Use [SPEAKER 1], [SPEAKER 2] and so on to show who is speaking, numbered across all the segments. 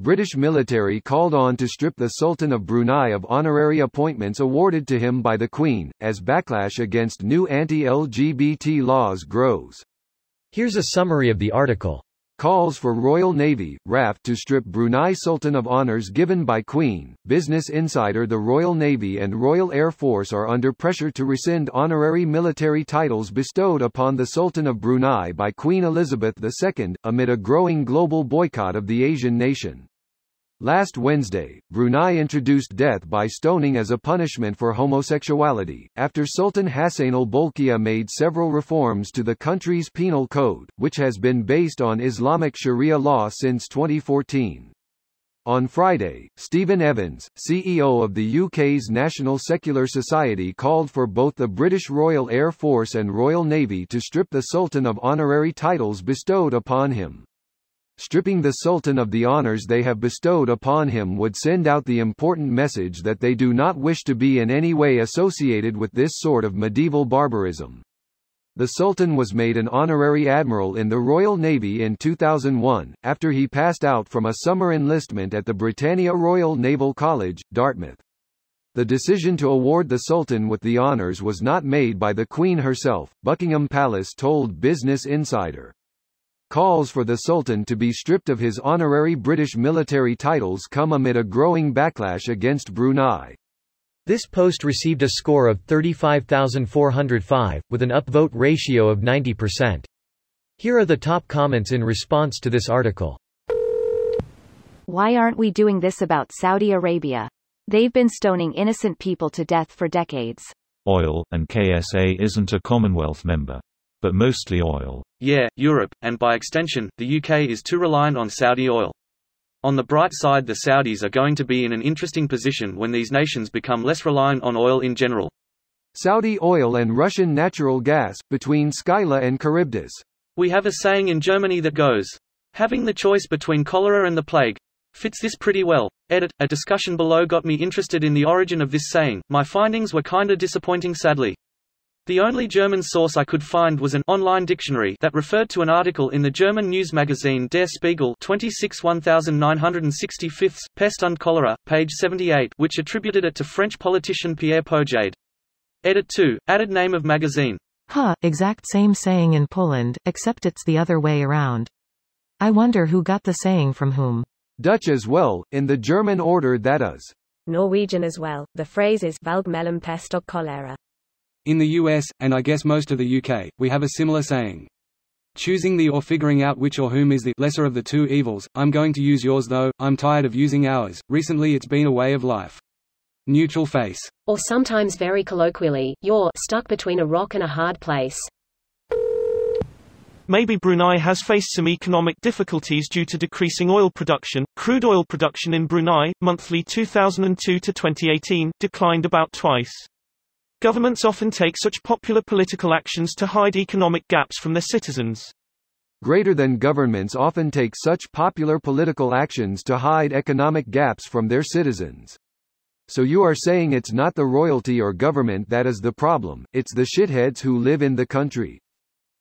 [SPEAKER 1] British military called on to strip the Sultan of Brunei of honorary appointments awarded to him by the Queen, as backlash against new anti-LGBT laws grows.
[SPEAKER 2] Here's a summary of the article.
[SPEAKER 1] Calls for Royal Navy, RAF to strip Brunei Sultan of honours given by Queen. Business Insider. The Royal Navy and Royal Air Force are under pressure to rescind honorary military titles bestowed upon the Sultan of Brunei by Queen Elizabeth II, amid a growing global boycott of the Asian nation. Last Wednesday, Brunei introduced death by stoning as a punishment for homosexuality, after Sultan Hassanal Bolkiah made several reforms to the country's penal code, which has been based on Islamic Sharia law since 2014. On Friday, Stephen Evans, CEO of the UK's National Secular Society, called for both the British Royal Air Force and Royal Navy to strip the Sultan of honorary titles bestowed upon him. Stripping the Sultan of the honours they have bestowed upon him would send out the important message that they do not wish to be in any way associated with this sort of medieval barbarism. The Sultan was made an honorary admiral in the Royal Navy in 2001, after he passed out from a summer enlistment at the Britannia Royal Naval College, Dartmouth. The decision to award the Sultan with the honours was not made by the Queen herself, Buckingham Palace told Business Insider. Calls for the Sultan to be stripped of his honorary British military titles come amid a growing backlash against Brunei.
[SPEAKER 2] This post received a score of 35,405, with an upvote ratio of 90%. Here are the top comments in response to this article.
[SPEAKER 3] Why aren't we doing this about Saudi Arabia? They've been stoning innocent people to death for decades.
[SPEAKER 4] Oil, and KSA isn't a Commonwealth member. But mostly oil.
[SPEAKER 5] Yeah, Europe, and by extension, the UK is too reliant on Saudi oil. On the bright side, the Saudis are going to be in an interesting position when these nations become less reliant on oil in general.
[SPEAKER 1] Saudi oil and Russian natural gas, between Skylla and Charybdis.
[SPEAKER 5] We have a saying in Germany that goes, having the choice between cholera and the plague. Fits this pretty well. Edit. A discussion below got me interested in the origin of this saying. My findings were kinda disappointing, sadly. The only German source I could find was an online dictionary that referred to an article in the German news magazine Der Spiegel 26 1965, Pest und Cholera, page 78, which attributed it to French politician Pierre Pojade. Edit 2, added name of magazine.
[SPEAKER 6] Exact same saying in Poland, except it's the other way around. I wonder who got the saying from whom.
[SPEAKER 1] Dutch as well, in the German order that is.
[SPEAKER 7] Norwegian as well, the phrase is Valg mellom pest og cholera.
[SPEAKER 8] In the US, and I guess most of the UK, we have a similar saying. Choosing the or figuring out which or whom is the lesser of the two evils. I'm going to use yours though, I'm tired of using ours. Recently it's been a way of life. Neutral face.
[SPEAKER 7] Or sometimes very colloquially, you're stuck between a rock and a hard place.
[SPEAKER 9] Maybe Brunei has faced some economic difficulties due to decreasing oil production. Crude oil production in Brunei, monthly 2002 to 2018, declined about twice. Governments often take such popular political actions to hide economic gaps from their citizens.
[SPEAKER 1] Greater than governments often take such popular political actions to hide economic gaps from their citizens. So you are saying it's not the royalty or government that is the problem, it's the shitheads who live in the country.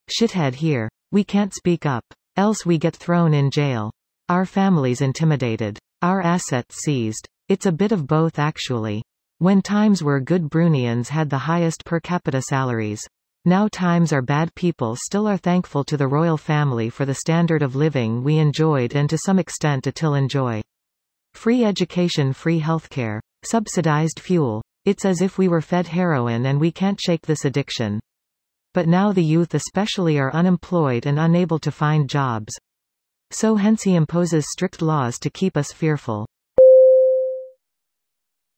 [SPEAKER 6] Shithead here. We can't speak up. Else we get thrown in jail. Our families intimidated. Our assets seized. It's a bit of both actually. When times were good, Bruneians had the highest per capita salaries. Now times are bad, people still are thankful to the royal family for the standard of living we enjoyed and to some extent still enjoy. Free education, free healthcare, subsidized fuel. It's as if we were fed heroin and we can't shake this addiction. But now the youth especially are unemployed and unable to find jobs. So hence he imposes strict laws to keep us fearful.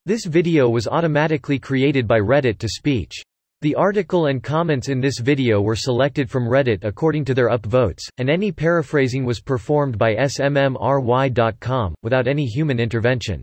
[SPEAKER 2] This video was automatically created by Reddit to speech. The article and comments in this video were selected from Reddit according to their upvotes, and any paraphrasing was performed by smmry.com, without any human intervention.